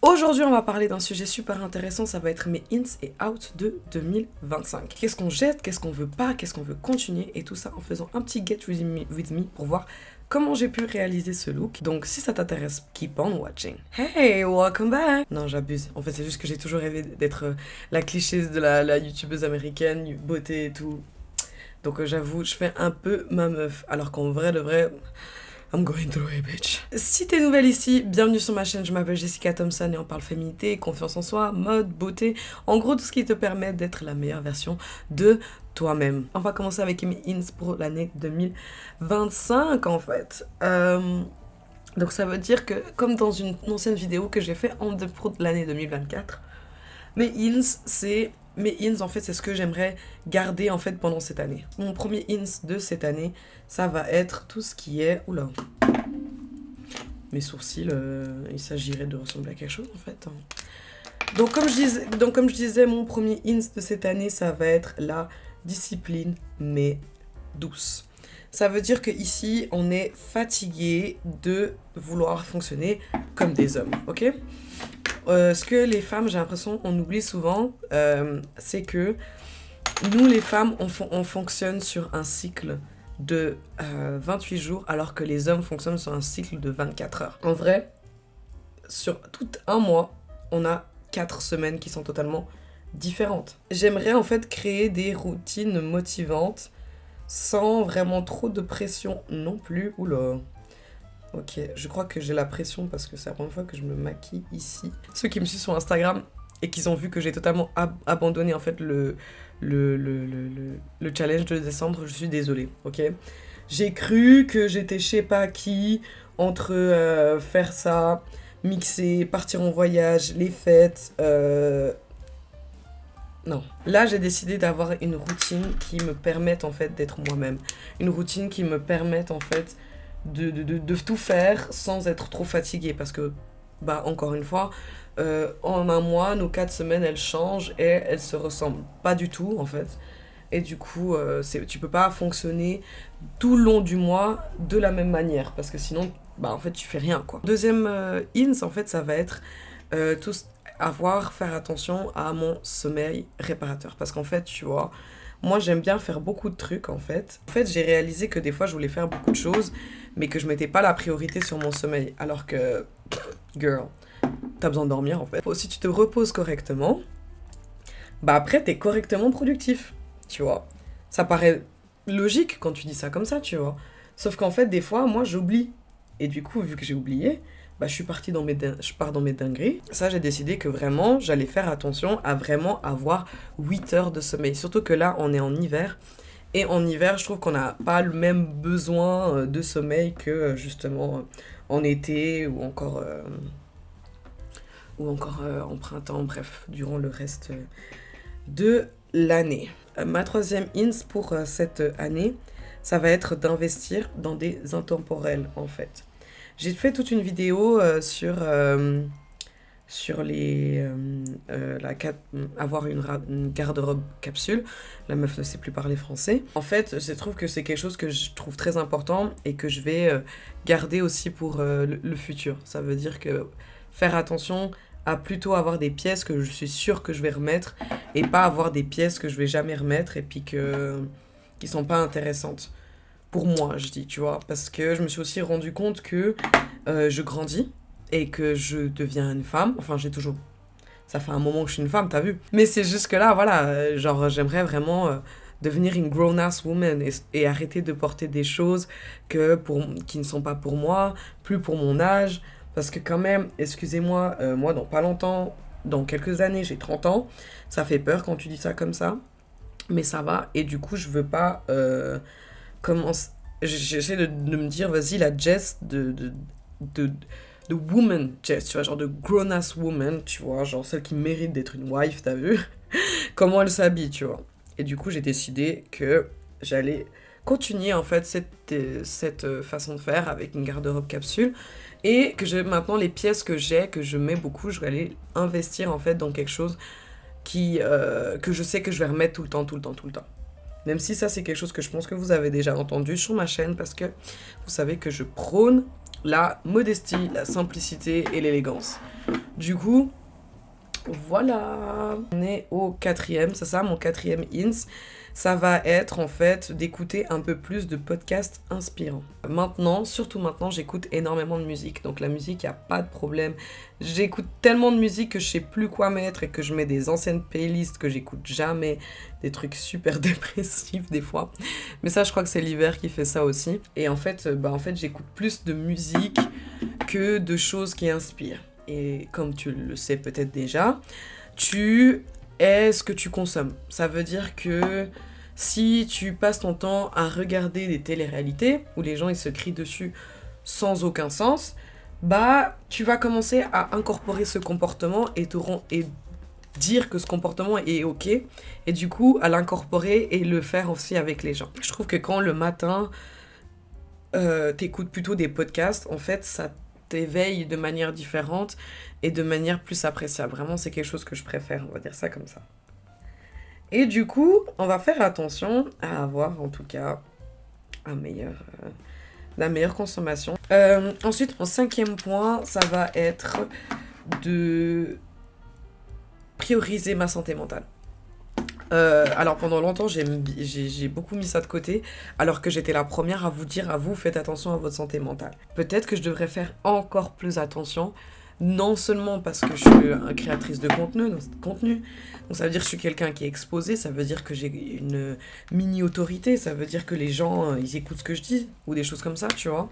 Aujourd'hui, on va parler d'un sujet super intéressant, ça va être mes ins et outs de 2025. Qu'est-ce qu'on jette, qu'est-ce qu'on veut pas, qu'est-ce qu'on veut continuer, et tout ça en faisant un petit get with me pour voir comment j'ai pu réaliser ce look. Donc si ça t'intéresse, keep on watching. Hey, welcome back. Non, j'abuse. En fait, c'est juste que j'ai toujours rêvé d'être la cliché de la youtubeuse américaine, beauté et tout. Donc j'avoue, je fais un peu ma meuf, alors qu'en vrai, de vrai... I'm going through it, bitch. Si t'es nouvelle ici, bienvenue sur ma chaîne, je m'appelle Jessica Thompson et on parle féminité, confiance en soi, mode, beauté, en gros tout ce qui te permet d'être la meilleure version de toi-même. On va commencer avec mes ins pour l'année 2025 en fait. Donc ça veut dire que, comme dans une ancienne vidéo que j'ai fait pour l'année 2024, mes ins en fait c'est ce que j'aimerais garder en fait pendant cette année. Mon premier ins de cette année, ça va être tout ce qui est... Oula. Mes sourcils, il s'agirait de ressembler à quelque chose en fait. Donc comme je disais, mon premier ins de cette année, ça va être la discipline mais douce. Ça veut dire que ici, on est fatigué de vouloir fonctionner comme des hommes, ok ? Ce que les femmes, j'ai l'impression, on oublie souvent, c'est que nous les femmes, on fonctionne sur un cycle de 28 jours, alors que les hommes fonctionnent sur un cycle de 24 heures. En vrai, sur tout un mois, on a 4 semaines qui sont totalement différentes. J'aimerais en fait créer des routines motivantes sans vraiment trop de pression non plus. Oula. Ok, je crois que j'ai la pression parce que c'est la première fois que je me maquille ici. Ceux qui me suivent sur Instagram et qui ont vu que j'ai totalement abandonné en fait le challenge de décembre, je suis désolée, ok ? J'ai cru que j'étais je sais pas qui entre faire ça, mixer, partir en voyage, les fêtes, non. Là, j'ai décidé d'avoir une routine qui me permette en fait d'être moi-même. Une routine qui me permette en fait de tout faire sans être trop fatiguée. Parce que, bah, encore une fois, en un mois, nos 4 semaines, elles changent et elles se ressemblent pas du tout en fait. Et du coup, tu peux pas fonctionner tout le long du mois de la même manière. Parce que sinon, bah, en fait, tu fais rien, quoi. Deuxième ins, en fait, ça va être faire attention à mon sommeil réparateur. Parce qu'en fait, tu vois, moi, j'aime bien faire beaucoup de trucs, en fait. En fait, j'ai réalisé que des fois, je voulais faire beaucoup de choses, mais que je mettais pas la priorité sur mon sommeil. Alors que, girl, t'as besoin de dormir, en fait. Si tu te reposes correctement, bah après, t'es correctement productif, tu vois. Ça paraît logique quand tu dis ça comme ça, tu vois. Sauf qu'en fait, des fois, moi, j'oublie. Et du coup, vu que j'ai oublié, bah, je pars dans mes dingueries. Ça, j'ai décidé que vraiment, j'allais faire attention à vraiment avoir 8 heures de sommeil. Surtout que là, on est en hiver. Et en hiver, je trouve qu'on n'a pas le même besoin de sommeil que, justement, en été ou encore en printemps. Bref, durant le reste de l'année. Ma troisième ins pour cette année, ça va être d'investir dans des intemporels, en fait. J'ai fait toute une vidéo sur avoir une garde-robe capsule. La meuf ne sait plus parler français. En fait, je trouve que c'est quelque chose que je trouve très important et que je vais garder aussi pour le futur. Ça veut dire que faire attention à plutôt avoir des pièces que je suis sûre que je vais remettre et pas avoir des pièces que je vais jamais remettre et puis qui sont pas intéressantes. Pour moi, je dis, tu vois, parce que je me suis aussi rendu compte que je grandis et que je deviens une femme. Enfin, ça fait un moment que je suis une femme, t'as vu. Mais c'est juste que là, voilà, genre, j'aimerais vraiment devenir une grown-ass woman et arrêter de porter des choses qui ne sont pas pour moi, plus pour mon âge. Parce que quand même, excusez-moi, moi, dans pas longtemps, dans quelques années, j'ai 30 ans. Ça fait peur quand tu dis ça comme ça. Mais ça va. Et du coup, je veux pas... J'essaie de me dire, vas-y, la Jess de woman Jess, tu vois, genre de grown-ass woman, tu vois, genre celle qui mérite d'être une wife, t'as vu? Comment elle s'habille, tu vois. Et du coup, j'ai décidé que j'allais continuer, en fait, cette façon de faire avec une garde-robe capsule et que maintenant, les pièces que je mets beaucoup, je vais aller investir, en fait, dans quelque chose que je sais que je vais remettre tout le temps. Même si ça, c'est quelque chose que je pense que vous avez déjà entendu sur ma chaîne parce que vous savez que je prône la modestie, la simplicité et l'élégance. Du coup, voilà. On est au 4e, c'est ça, mon 4e ins. Ça va être en fait d'écouter un peu plus de podcasts inspirants. Maintenant, surtout maintenant, j'écoute énormément de musique. Donc la musique, il n'y a pas de problème. J'écoute tellement de musique que je sais plus quoi mettre et que je mets des anciennes playlists que j'écoute jamais. Des trucs super dépressifs des fois. Mais ça, je crois que c'est l'hiver qui fait ça aussi. Et en fait, j'écoute plus de musique que de choses qui inspirent. Et comme tu le sais peut-être déjà, tu es ce que tu consommes. Ça veut dire que si tu passes ton temps à regarder des téléréalités où les gens ils se crient dessus sans aucun sens, bah tu vas commencer à incorporer ce comportement et dire que ce comportement est ok et du coup à l'incorporer et le faire aussi avec les gens. Je trouve que quand le matin t'écoutes plutôt des podcasts, en fait ça t'éveille de manière différente et de manière plus appréciable. Vraiment, c'est quelque chose que je préfère, on va dire ça comme ça. Et du coup, on va faire attention à avoir en tout cas la meilleure consommation. Ensuite, mon 5e point, ça va être de prioriser ma santé mentale. Alors pendant longtemps j'ai beaucoup mis ça de côté alors que j'étais la première à vous dire faites attention à votre santé mentale. Peut-être que je devrais faire encore plus attention, non seulement parce que je suis créatrice de contenu, donc ça veut dire que je suis quelqu'un qui est exposé, ça veut dire que j'ai une mini autorité, ça veut dire que les gens ils écoutent ce que je dis ou des choses comme ça, tu vois.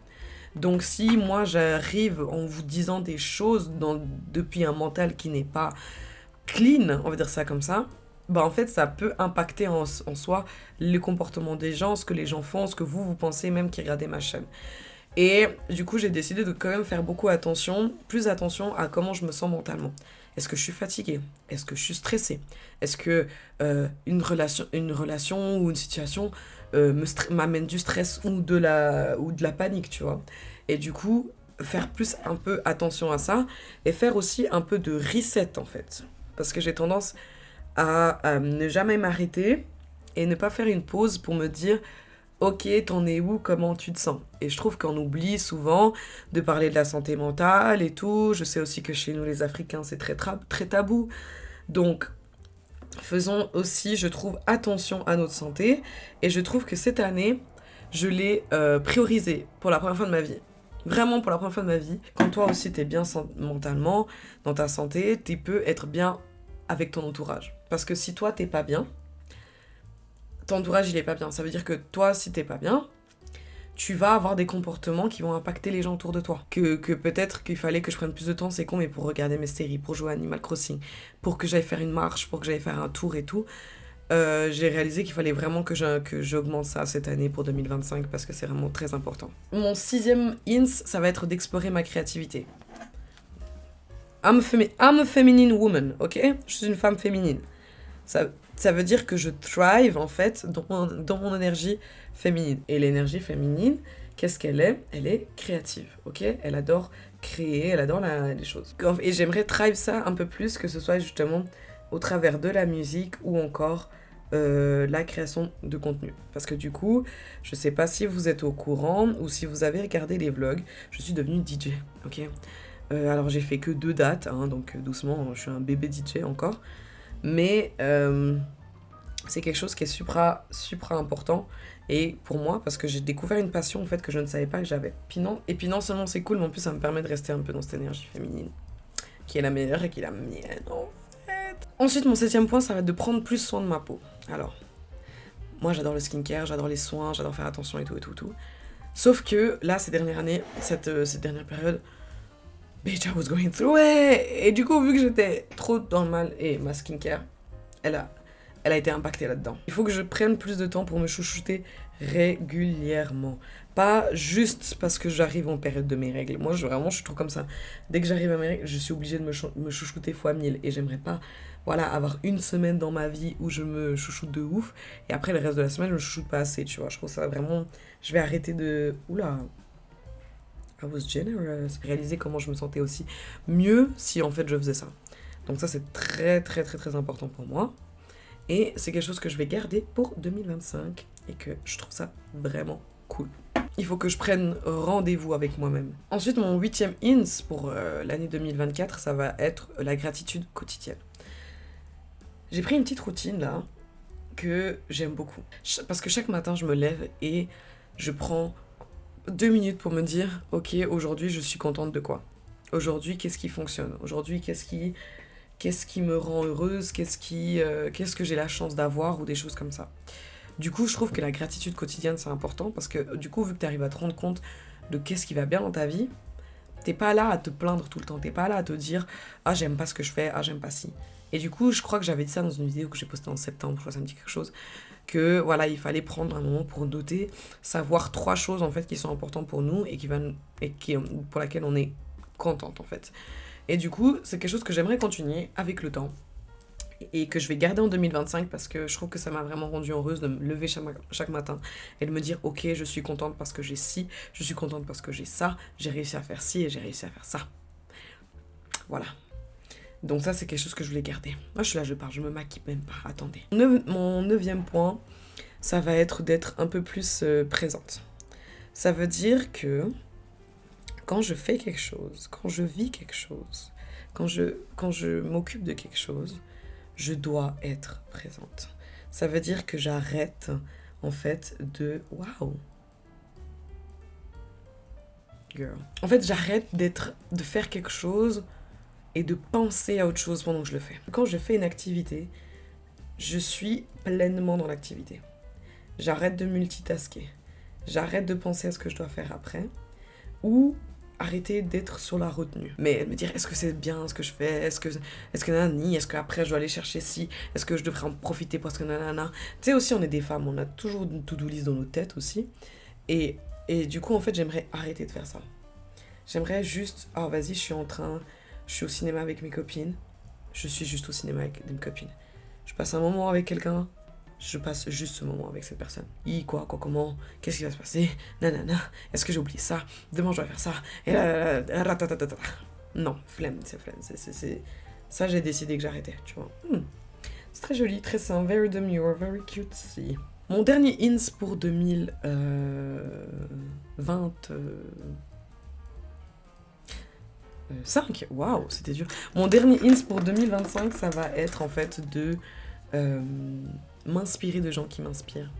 Donc si moi j'arrive en vous disant des choses depuis un mental qui n'est pas clean, on va dire ça comme ça, bah en fait ça peut impacter en soi le comportement des gens, ce que les gens font, ce que vous pensez même qui regardez ma chaîne. Et du coup j'ai décidé de quand même faire plus attention à comment je me sens mentalement. Est-ce que je suis fatiguée? Est-ce que je suis stressée? Est-ce que une relation ou une situation m'amène du stress ou de la panique, tu vois? Et du coup faire plus un peu attention à ça et faire aussi un peu de reset en fait. Parce que j'ai tendance à ne jamais m'arrêter et ne pas faire une pause pour me dire ok, t'en es où, comment tu te sens? Et je trouve qu'on oublie souvent de parler de la santé mentale et tout. Je sais aussi que chez nous les Africains c'est très tabou. Donc faisons aussi, je trouve, attention à notre santé. Et je trouve que cette année, je l'ai priorisé pour la première fois de ma vie. Vraiment pour la première fois de ma vie. Quand toi aussi t'es bien mentalement, dans ta santé, tu peux être bien avec ton entourage. Parce que si toi t'es pas bien, ton entourage il est pas bien. Ça veut dire que toi si t'es pas bien, tu vas avoir des comportements qui vont impacter les gens autour de toi. Que peut-être qu'il fallait que je prenne plus de temps, c'est con, mais pour regarder mes séries, pour jouer à Animal Crossing, pour que j'aille faire une marche, pour que j'aille faire un tour et tout, j'ai réalisé qu'il fallait vraiment que j'augmente ça cette année pour 2025 parce que c'est vraiment très important. Mon 6e ins, ça va être d'explorer ma créativité. I'm a feminine woman, ok? Je suis une femme féminine. Ça veut dire que je thrive, en fait, dans mon énergie féminine. Et l'énergie féminine, qu'est-ce qu'elle est? Elle est créative, ok? Elle adore créer, elle adore les choses. Et j'aimerais thrive ça un peu plus, que ce soit justement au travers de la musique ou encore la création de contenu. Parce que du coup, je sais pas si vous êtes au courant ou si vous avez regardé les vlogs, je suis devenue DJ, ok? Alors j'ai fait que 2 dates, hein, donc doucement, je suis un bébé DJ encore. Mais c'est quelque chose qui est supra important et pour moi parce que j'ai découvert une passion en fait que je ne savais pas que j'avais. Et puis non seulement c'est cool, mais en plus ça me permet de rester un peu dans cette énergie féminine qui est la meilleure et qui est la mienne en fait. Ensuite mon 7e point, ça va être de prendre plus soin de ma peau. Alors moi j'adore le skincare, j'adore les soins, j'adore faire attention et tout. Sauf que là ces dernières années, cette dernière période, bitch, I was going through it. Et du coup, vu que j'étais trop dans le mal et ma skincare, elle a été impactée là-dedans. Il faut que je prenne plus de temps pour me chouchouter régulièrement. Pas juste parce que j'arrive en période de mes règles. Moi, je suis trop comme ça. Dès que j'arrive à mes règles, je suis obligée de me chouchouter fois 1000. Et j'aimerais pas, avoir une semaine dans ma vie où je me chouchoute de ouf. Et après, le reste de la semaine, je me chouchoute pas assez, tu vois. Je trouve ça vraiment... Je vais arrêter de... Oula... I was generous. Réaliser comment je me sentais aussi mieux si en fait je faisais ça. Donc ça c'est très très très très important pour moi. Et c'est quelque chose que je vais garder pour 2025 et que je trouve ça vraiment cool. il faut que je prenne rendez-vous avec moi-même. Ensuite, mon 8e ins pour l'année 2024, ça va être la gratitude quotidienne. J'ai pris une petite routine là, que j'aime beaucoup. Parce que chaque matin, je me lève et je prends 2 minutes pour me dire, ok, aujourd'hui, je suis contente de quoi? Aujourd'hui, qu'est-ce qui fonctionne? Aujourd'hui, qu'est-ce qui me rend heureuse? Qu'est-ce que j'ai la chance d'avoir? Ou des choses comme ça. Du coup, je trouve que la gratitude quotidienne, c'est important parce que du coup, vu que tu arrives à te rendre compte de qu'est-ce qui va bien dans ta vie, t'es pas là à te plaindre tout le temps. T'es pas là à te dire, ah, j'aime pas ce que je fais, ah, j'aime pas ci. Et du coup, je crois que j'avais dit ça dans une vidéo que j'ai postée en septembre, je crois que ça me dit quelque chose, que voilà, il fallait prendre un moment pour noter, savoir 3 choses en fait qui sont importantes pour nous pour laquelle on est contente en fait. Et du coup, c'est quelque chose que j'aimerais continuer avec le temps et que je vais garder en 2025 parce que je trouve que ça m'a vraiment rendue heureuse de me lever chaque matin et de me dire ok, je suis contente parce que j'ai ci, je suis contente parce que j'ai ça, j'ai réussi à faire ci et j'ai réussi à faire ça. Voilà. Donc ça, c'est quelque chose que je voulais garder. Moi, je suis là, je parle, je me maquille même pas. Attendez. Mon 9e point, ça va être d'être un peu plus présente. Ça veut dire que quand je fais quelque chose, quand je vis quelque chose, quand je m'occupe de quelque chose, je dois être présente. Ça veut dire que j'arrête, en fait, Waouh! Girl. En fait, j'arrête de faire quelque chose et de penser à autre chose pendant que je le fais. Quand je fais une activité, je suis pleinement dans l'activité. J'arrête de multitasker. J'arrête de penser à ce que je dois faire après. Ou arrêter d'être sur la retenue. Mais me dire, est-ce que c'est bien ce que je fais? Est-ce que nanani? Est-ce qu'après je dois aller chercher ci? Est-ce que je devrais en profiter parce que nanana? Tu sais aussi, on est des femmes, on a toujours une to-do list dans nos têtes aussi. Et du coup, en fait, j'aimerais arrêter de faire ça. J'aimerais juste, vas-y, je suis au cinéma avec mes copines. Je suis juste au cinéma avec mes copines. Je passe un moment avec quelqu'un. Je passe juste ce moment avec cette personne. Quoi, comment? Qu'est-ce qui va se passer? Nanana. Est-ce que j'ai oublié ça? Demain, je dois faire ça. Et non, flemme, c'est flemme. Ça, j'ai décidé que j'arrêtais, tu vois. C'est très joli, très simple. Very demure, very cutesy. Mon dernier ins pour 2025, waouh, c'était dur. Mon dernier ins pour 2025, ça va être en fait de m'inspirer de gens qui m'inspirent.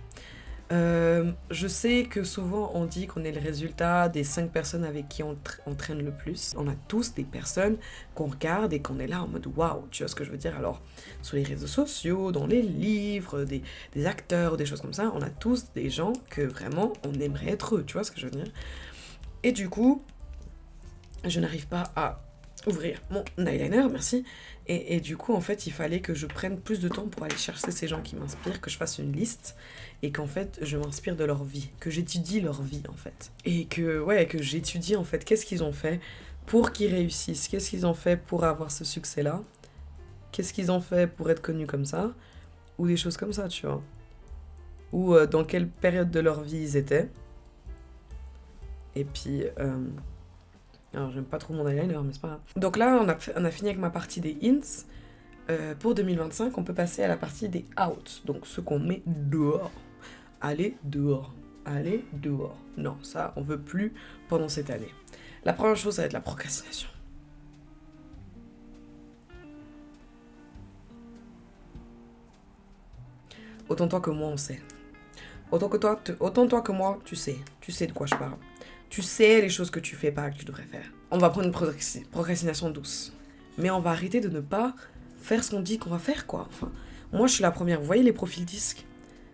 Je sais que souvent on dit qu'on est le résultat des 5 personnes avec qui on traîne le plus. On a tous des personnes qu'on regarde et qu'on est là en mode waouh, tu vois ce que je veux dire? Alors, sur les réseaux sociaux, dans les livres, des acteurs, des choses comme ça, on a tous des gens que vraiment on aimerait être eux, tu vois ce que je veux dire? Et du coup, je n'arrive pas à ouvrir mon eyeliner, merci. Et du coup, en fait, il fallait que je prenne plus de temps pour aller chercher ces gens qui m'inspirent, que je fasse une liste et qu'en fait, je m'inspire de leur vie, que j'étudie leur vie, en fait. Et que j'étudie, en fait, qu'est-ce qu'ils ont fait pour qu'ils réussissent, qu'est-ce qu'ils ont fait pour avoir ce succès-là, qu'est-ce qu'ils ont fait pour être connus comme ça, ou des choses comme ça, tu vois. Ou dans quelle période de leur vie ils étaient. Et puis... alors, j'aime pas trop mon eyeliner, mais c'est pas grave. Donc là, on a fini avec ma partie des hints. Pour 2025, on peut passer à la partie des outs. Donc, ce qu'on met dehors. Aller dehors. Aller dehors. Non, ça, on veut plus pendant cette année. La première chose, ça va être la procrastination. Autant toi que moi, on sait. Autant toi que moi, tu sais. Tu sais de quoi je parle. Tu sais les choses que tu fais pas, que tu devrais faire. On va prendre une procrastination douce. Mais on va arrêter de ne pas faire ce qu'on dit qu'on va faire, quoi. Enfin, moi, je suis la première. Vous voyez les profils disques?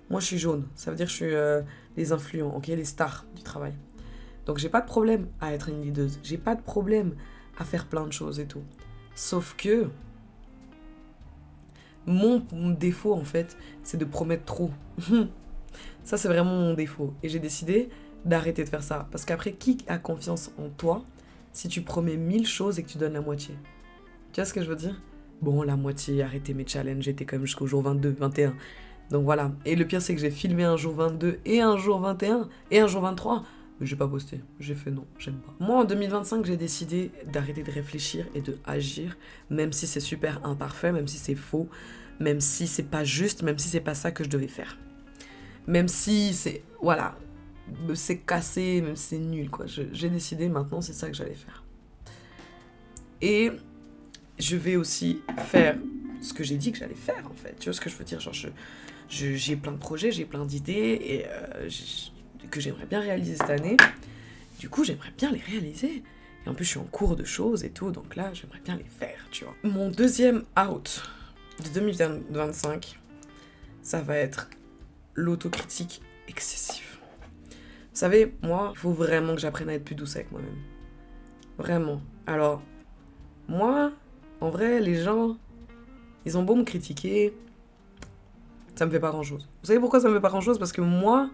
Moi, je suis jaune. Ça veut dire que je suis les influents, ok, les stars du travail. Donc, j'ai pas de problème à être une leaduse. J'ai pas de problème à faire plein de choses et tout. Sauf que mon défaut, en fait, c'est de promettre trop. Ça, c'est vraiment mon défaut. Et j'ai décidé d'arrêter de faire ça. Parce qu'après, qui a confiance en toi si tu promets 1000 choses et que tu donnes la moitié? Tu vois ce que je veux dire? Bon, la moitié, arrêtez mes challenges, j'étais quand même jusqu'au jour 22, 21. Donc voilà. Et le pire, c'est que j'ai filmé un jour 22 et un jour 21 et un jour 23. Mais j'ai pas posté. J'ai fait non, j'aime pas. Moi, en 2025, j'ai décidé d'arrêter de réfléchir et de agir, même si c'est super imparfait, même si c'est faux, même si c'est pas juste, même si c'est pas ça que je devais faire. Même si c'est... Voilà. c'est cassé, même si c'est nul, quoi. J'ai décidé maintenant, c'est ça que j'allais faire. Et je vais aussi faire ce que j'ai dit que j'allais faire, en fait. Tu vois ce que je veux dire? Genre, j'ai plein de projets, j'ai plein d'idées et que j'aimerais bien réaliser cette année. Du coup, j'aimerais bien les réaliser. Et en plus, je suis en cours de choses et tout, donc là, j'aimerais bien les faire, tu vois. Mon deuxième out de 2025, ça va être l'autocritique excessive. Vous savez, moi, il faut vraiment que j'apprenne à être plus douce avec moi-même. Vraiment. Alors, moi, en vrai, les gens, ils ont beau me critiquer, ça me fait pas grand-chose. Vous savez pourquoi ça me fait pas grand-chose? Parce que moi,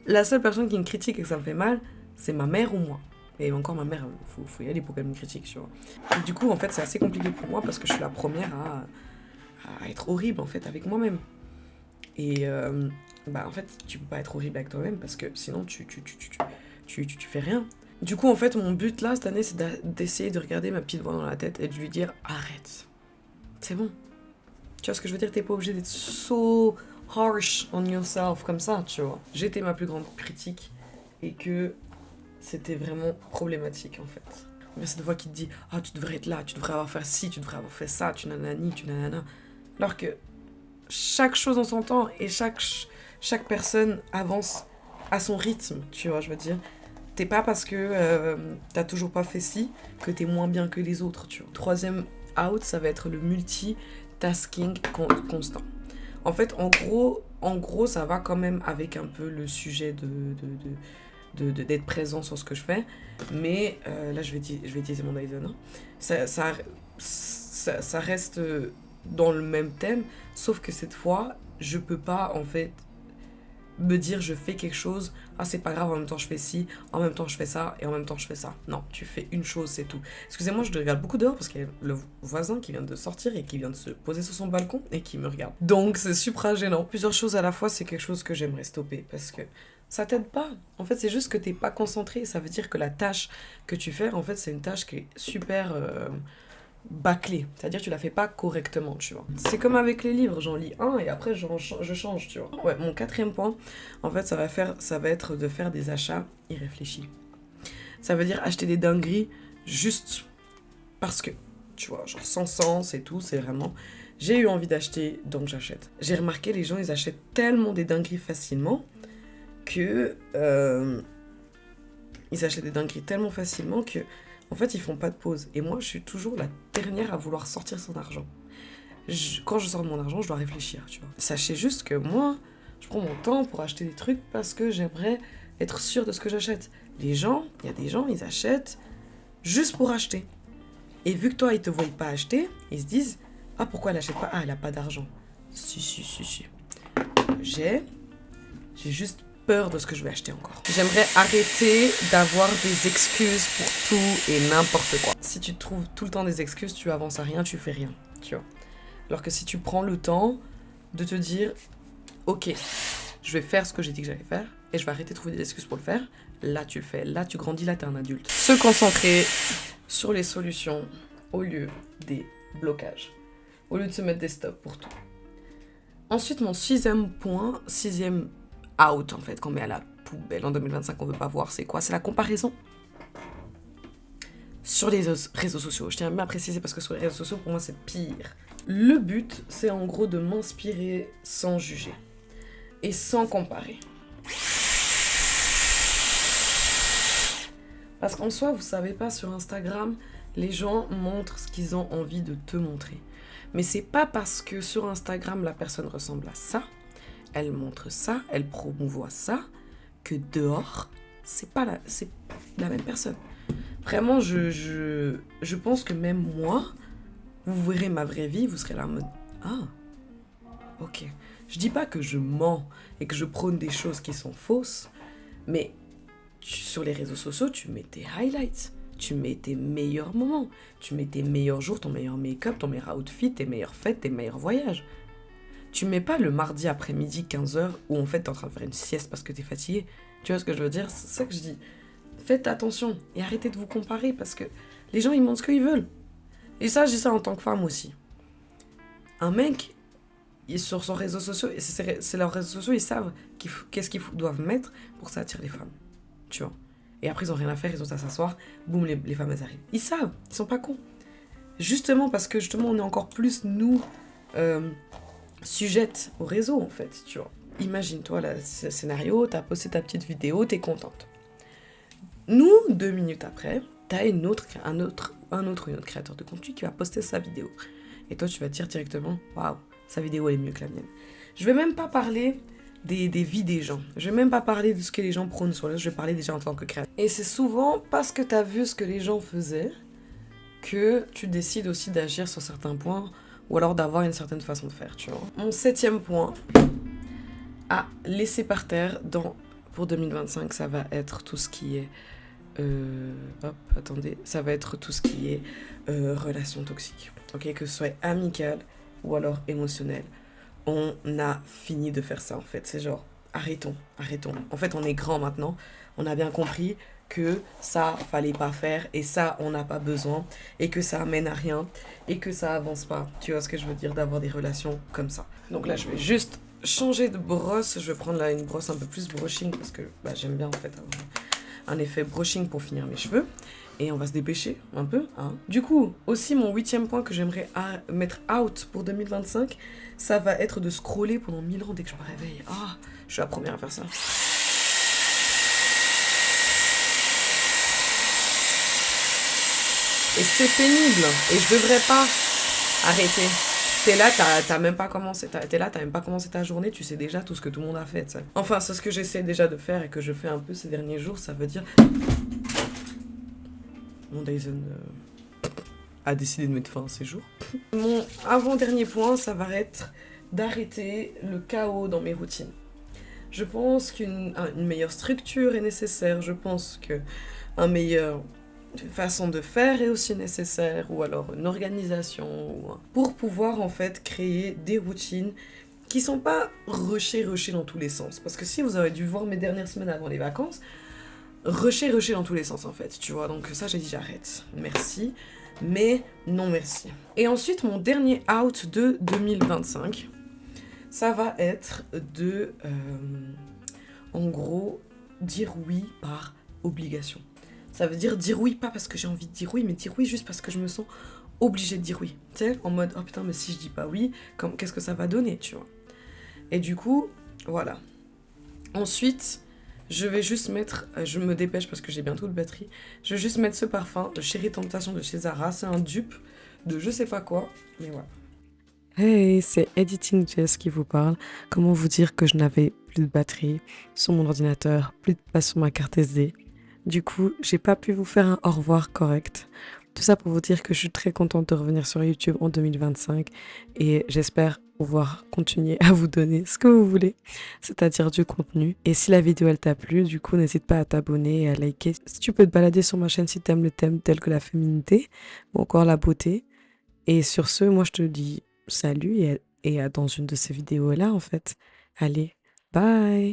la seule personne qui me critique et que ça me fait mal, c'est ma mère ou moi. Et encore ma mère, faut y aller pour qu'elle me critique, tu vois. Et du coup, en fait, c'est assez compliqué pour moi parce que je suis la première à être horrible, en fait, avec moi-même. Et en fait, tu peux pas être horrible avec toi-même parce que sinon, tu fais rien. Du coup, en fait, mon but là, cette année, c'est d'essayer de regarder ma petite voix dans la tête et de lui dire « Arrête, c'est bon. » Tu vois ce que je veux dire? T'es pas obligé d'être so harsh on yourself comme ça, tu vois. J'étais ma plus grande critique et que c'était vraiment problématique, en fait. Il y a cette voix qui te dit « Ah, tu devrais être là, tu devrais avoir fait ci, tu devrais avoir fait ça, tu nanani, tu nanana. » Alors que chaque chose en son temps et chaque personne avance à son rythme, tu vois, je veux dire. T'es pas parce que t'as toujours pas fait ci que t'es moins bien que les autres, tu vois. Troisième out, ça va être le multitasking constant. En fait, en gros, ça va quand même avec un peu le sujet d'être présent sur ce que je fais. Mais là, je vais utiliser mon Dyson. Hein. Ça reste dans le même thème, sauf que cette fois, je peux pas, en fait, me dire je fais quelque chose, ah c'est pas grave, en même temps je fais ci, en même temps je fais ça, et en même temps je fais ça. Non, tu fais une chose, c'est tout. Excusez-moi, je regarde beaucoup dehors parce qu'il y a le voisin qui vient de sortir et qui vient de se poser sur son balcon et qui me regarde. Donc c'est super gênant. Plusieurs choses à la fois, c'est quelque chose que j'aimerais stopper parce que ça t'aide pas. En fait, c'est juste que t'es pas concentré. Ça veut dire que la tâche que tu fais, en fait, c'est une tâche qui est super bâclée. C'est-à-dire que tu la fais pas correctement, tu vois. C'est comme avec les livres, j'en lis un et après je change, tu vois. Ouais, mon quatrième point, en fait, ça va être de faire des achats irréfléchis. Ça veut dire acheter des dingueries juste parce que, tu vois, genre sans sens et tout, c'est vraiment... J'ai eu envie d'acheter, donc j'achète. J'ai remarqué, les gens, ils achètent tellement des dingueries facilement que... Ils achètent des dingueries tellement facilement que... En fait, ils font pas de pause. Et moi, je suis toujours la dernière à vouloir sortir son argent. Quand je sors de mon argent, je dois réfléchir, tu vois. Sachez juste que moi, je prends mon temps pour acheter des trucs parce que j'aimerais être sûre de ce que j'achète. Il y a des gens, ils achètent juste pour acheter. Et vu que toi, ils te voient pas acheter, ils se disent « Ah, pourquoi elle achète pas? Ah, elle a pas d'argent. » Si. J'ai juste peur de ce que je vais acheter encore. J'aimerais arrêter d'avoir des excuses pour tout et n'importe quoi. Si tu trouves tout le temps des excuses, tu avances à rien, tu fais rien, tu vois. Alors que si tu prends le temps de te dire ok, je vais faire ce que j'ai dit que j'allais faire et je vais arrêter de trouver des excuses pour le faire, là tu le fais, là tu grandis, là t'es un adulte. Se concentrer sur les solutions au lieu des blocages, au lieu de se mettre des stops pour tout. Ensuite, mon sixième out, en fait, qu'on met à la poubelle en 2025, qu'on veut pas voir, c'est quoi? C'est la comparaison sur les réseaux sociaux. Je tiens bien à préciser parce que sur les réseaux sociaux, pour moi, c'est pire. Le but, c'est en gros de m'inspirer sans juger et sans comparer. Parce qu'en soi, vous savez pas, sur Instagram, les gens montrent ce qu'ils ont envie de te montrer. Mais c'est pas parce que sur Instagram, la personne ressemble à ça, elle montre ça, elle promouvoit ça, que dehors, c'est la même personne. Vraiment, je pense que même moi, vous verrez ma vraie vie, vous serez là en mode « Ah, ok. » Je dis pas que je mens et que je prône des choses qui sont fausses, mais sur les réseaux sociaux, tu mets tes highlights, tu mets tes meilleurs moments, tu mets tes meilleurs jours, ton meilleur make-up, ton meilleur outfit, tes meilleures fêtes, tes meilleurs voyages. Tu mets pas le mardi après-midi 15h où en fait t'es en train de faire une sieste parce que t'es fatigué. Tu vois ce que je veux dire? C'est ça que je dis. Faites attention et arrêtez de vous comparer parce que les gens ils montrent ce qu'ils veulent. Et ça, je dis ça en tant que femme aussi. Un mec, sur son réseau social, c'est leurs réseaux sociaux, ils savent qu'est-ce qu'ils doivent mettre pour que ça attire les femmes. Tu vois. Et après, ils ont rien à faire, ils ont à s'asseoir, boum, les femmes, elles arrivent. Ils savent, ils sont pas cons. Justement parce que justement, on est encore plus, nous, sujettes au réseau, en fait, tu vois. Imagine-toi le scénario, t'as posté ta petite vidéo, t'es contente. Nous, 2 minutes après, t'as un autre ou une autre créateur de contenu qui va poster sa vidéo. Et toi, tu vas te dire directement, waouh, sa vidéo elle est mieux que la mienne. Je vais même pas parler des vies des gens. Je vais même pas parler de ce que les gens prônent sur là. Je vais parler déjà en tant que créateur. Et c'est souvent parce que t'as vu ce que les gens faisaient que tu décides aussi d'agir sur certains points ou alors d'avoir une certaine façon de faire, tu vois. Mon 7e point à laisser par terre pour 2025, ça va être tout ce qui est ça va être tout ce qui est relation toxique. Ok, que ce soit amical ou alors émotionnel. On a fini de faire ça en fait. C'est genre, arrêtons. En fait, on est grand maintenant. On a bien compris que ça, fallait pas faire et ça, on n'a pas besoin et que ça amène à rien et que ça avance pas. Tu vois ce que je veux dire, d'avoir des relations comme ça. Donc là, je vais juste changer de brosse. Je vais prendre là une brosse un peu plus brushing parce que j'aime bien en fait avoir un effet brushing pour finir mes cheveux. Et on va se dépêcher un peu. Hein. Du coup, aussi mon 8e point que j'aimerais mettre out pour 2025, ça va être de scroller pendant 1000 ans dès que je me réveille. Ah, je suis la première à faire ça. Et c'est pénible. Et je devrais pas arrêter. T'es là, t'as même pas commencé. T'es là, t'as même pas commencé ta journée, tu sais déjà tout ce que tout le monde a fait. T'sais. Enfin, c'est ce que j'essaie déjà de faire et que je fais un peu ces derniers jours. Ça veut dire. Mon Dyson a décidé de mettre fin à ces jours. Mon avant-dernier point, ça va être d'arrêter le chaos dans mes routines. Je pense qu'une meilleure structure est nécessaire. Je pense qu'une meilleure façon de faire est aussi nécessaire. Ou alors une organisation. Pour pouvoir en fait créer des routines qui sont pas rushées dans tous les sens. Parce que si vous avez dû voir mes dernières semaines avant les vacances, rusher dans tous les sens en fait, tu vois. Donc ça, j'ai dit j'arrête. Merci. Mais non merci. Et ensuite, mon dernier out de 2025, ça va être de, en gros, dire oui par obligation. Ça veut dire oui pas parce que j'ai envie de dire oui, mais dire oui juste parce que je me sens obligée de dire oui. Tu sais, en mode, oh putain, mais si je dis pas oui, qu'est-ce que ça va donner, tu vois. Et du coup, voilà. Ensuite, je vais juste mettre, je me dépêche parce que j'ai bientôt de batterie, je vais juste mettre ce parfum de Chérie Temptation de chez Zara, c'est un dupe de je sais pas quoi, mais voilà. Hey, c'est Editing Jess qui vous parle. Comment vous dire que je n'avais plus de batterie sur mon ordinateur, plus de place sur ma carte SD. Du coup, j'ai pas pu vous faire un au revoir correct. Tout ça pour vous dire que je suis très contente de revenir sur YouTube en 2025 et j'espère pouvoir continuer à vous donner ce que vous voulez, c'est-à-dire du contenu. Et si la vidéo elle t'a plu, du coup n'hésite pas à t'abonner et à liker. Si tu peux te balader sur ma chaîne si t'aimes le thème tel que la féminité ou encore la beauté. Et sur ce, moi je te dis salut et à dans une de ces vidéos là en fait. Allez, bye!